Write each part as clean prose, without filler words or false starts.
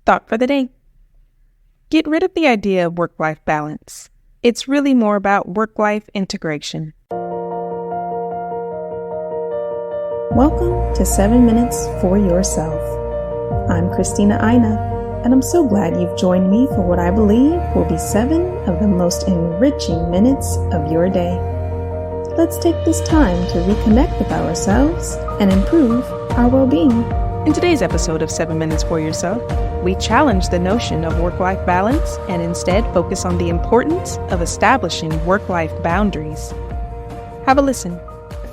Thought for the day. Get rid of the idea of work-life balance. It's really more about work-life integration. Welcome to 7 Minutes for Yourself. I'm Christina Aina, and I'm so glad you've joined me for what I believe will be 7 of the most enriching minutes of your day. Let's take this time to reconnect with ourselves and improve our well-being. In today's episode of 7 Minutes for Yourself, we challenge the notion of work-life balance and instead focus on the importance of establishing work-life boundaries. Have a listen.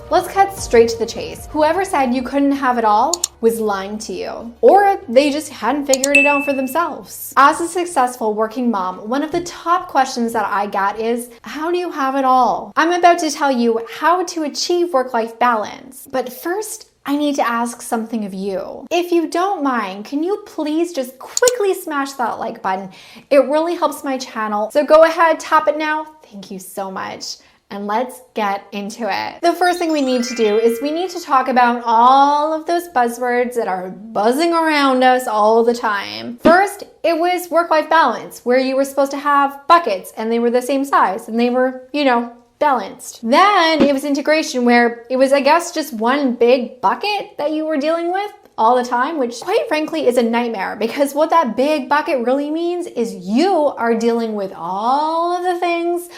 Let's cut straight to the chase. Whoever said you couldn't have it all was lying to you, or they just hadn't figured it out for themselves. As a successful working mom, one of the top questions that I get is, how do you have it all? I'm about to tell you how to achieve work-life balance, but first, I need to ask something of you. If you don't mind, can you please just quickly smash that like button? It really helps my channel, so go ahead, tap it now. Thank you so much. And let's get into it. The first thing we need to do is we need to talk about all of those buzzwords that are buzzing around us all the time. First, it was work-life balance, where you were supposed to have buckets and they were the same size and they were, balanced. Then it was integration, where it was, I guess, just one big bucket that you were dealing with all the time, which quite frankly is a nightmare, because what that big bucket really means is you are dealing with all of the things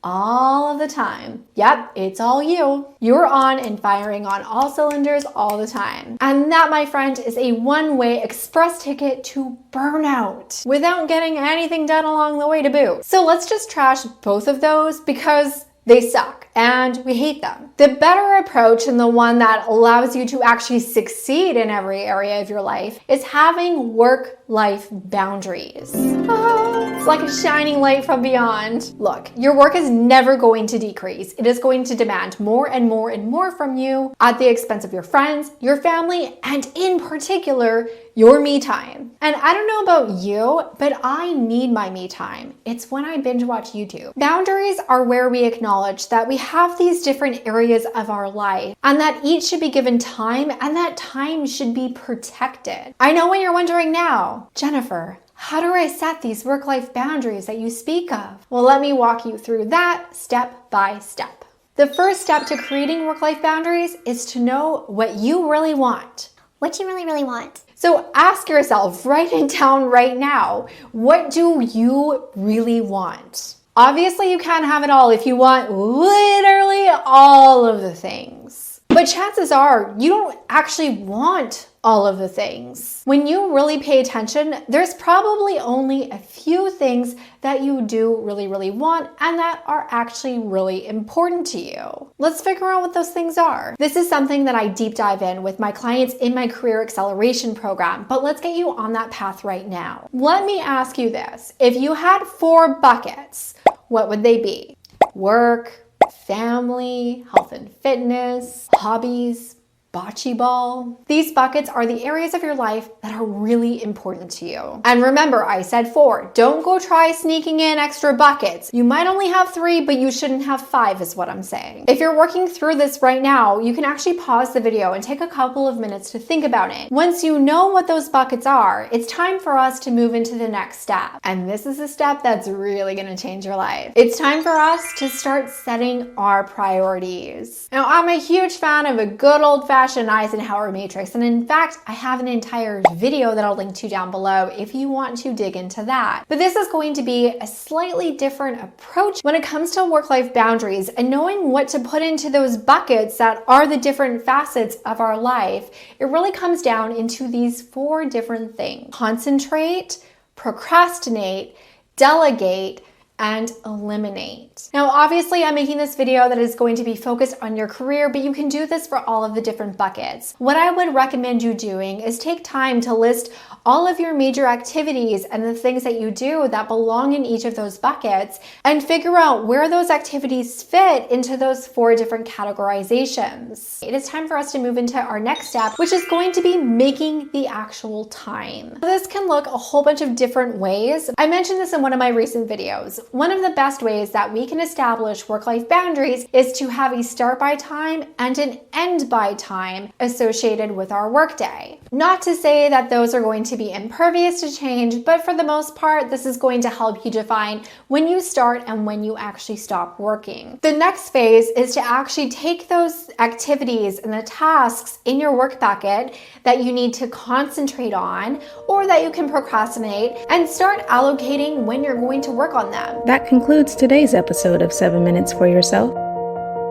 all of the time. Yep, it's all you. You're on and firing on all cylinders all the time. And that, my friend, is a one-way express ticket to burnout without getting anything done along the way to boot. So let's just trash both of those because they suck and we hate them. The better approach, and the one that allows you to actually succeed in every area of your life, is having work-life boundaries. It's like a shining light from beyond. Look, your work is never going to decrease. It is going to demand more and more and more from you at the expense of your friends, your family, and in particular, your me time. And I don't know about you, but I need my me time. It's when I binge watch YouTube. Boundaries are where we acknowledge that we have these different areas of our life and that each should be given time and that time should be protected. I know what you're wondering now. Jennifer, how do I set these work-life boundaries that you speak of? Well, let me walk you through that step by step. The first step to creating work-life boundaries is to know what you really want. What you really want. So ask yourself, write it down right now. What do you really want? Obviously, you can't have it all if you want literally all of the things. But chances are you don't actually want all of the things. When you really pay attention, there's probably only a few things that you do really want and that are actually really important to you. Let's figure out what those things are. This is something that I deep dive in with my clients in my Career Acceleration Program, but let's get you on that path right now. Let me ask you this. If you had 4 buckets, what would they be? Work, family, health and fitness, hobbies, bocce ball. These buckets are the areas of your life that are really important to you. And remember, I said 4. Don't go try sneaking in extra buckets. You might only have 3, but you shouldn't have 5 is what I'm saying. If you're working through this right now, you can actually pause the video and take a couple of minutes to think about it. Once you know what those buckets are, it's time for us to move into the next step. And this is a step that's really gonna change your life. It's time for us to start setting our priorities. Now, I'm a huge fan of a good old-fashioned Eisenhower matrix, and in fact, I have an entire video that I'll link to down below if you want to dig into that. But this is going to be a slightly different approach when it comes to work-life boundaries and knowing what to put into those buckets that are the different facets of our life. It really comes down into these 4 different things: concentrate, procrastinate, delegate, and eliminate. Now, obviously, I'm making this video that is going to be focused on your career, but you can do this for all of the different buckets. What I would recommend you doing is take time to list all of your major activities and the things that you do that belong in each of those buckets and figure out where those activities fit into those 4 different categorizations. It is time for us to move into our next step, which is going to be making the actual time. This can look a whole bunch of different ways. I mentioned this in one of my recent videos. One of the best ways that we can establish work-life boundaries is to have a start by time and an end by time associated with our workday. Not to say that those are going to to be impervious to change, but for the most part, this is going to help you define when you start and when you actually stop working. The next phase is to actually take those activities and the tasks in your work bucket that you need to concentrate on or that you can procrastinate and start allocating when you're going to work on them. That concludes today's episode of 7 Minutes for Yourself.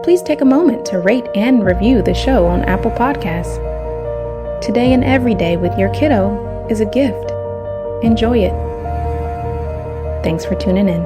Please take a moment to rate and review the show on Apple Podcasts. Today and every day with your kiddo is a gift. Enjoy it. Thanks for tuning in.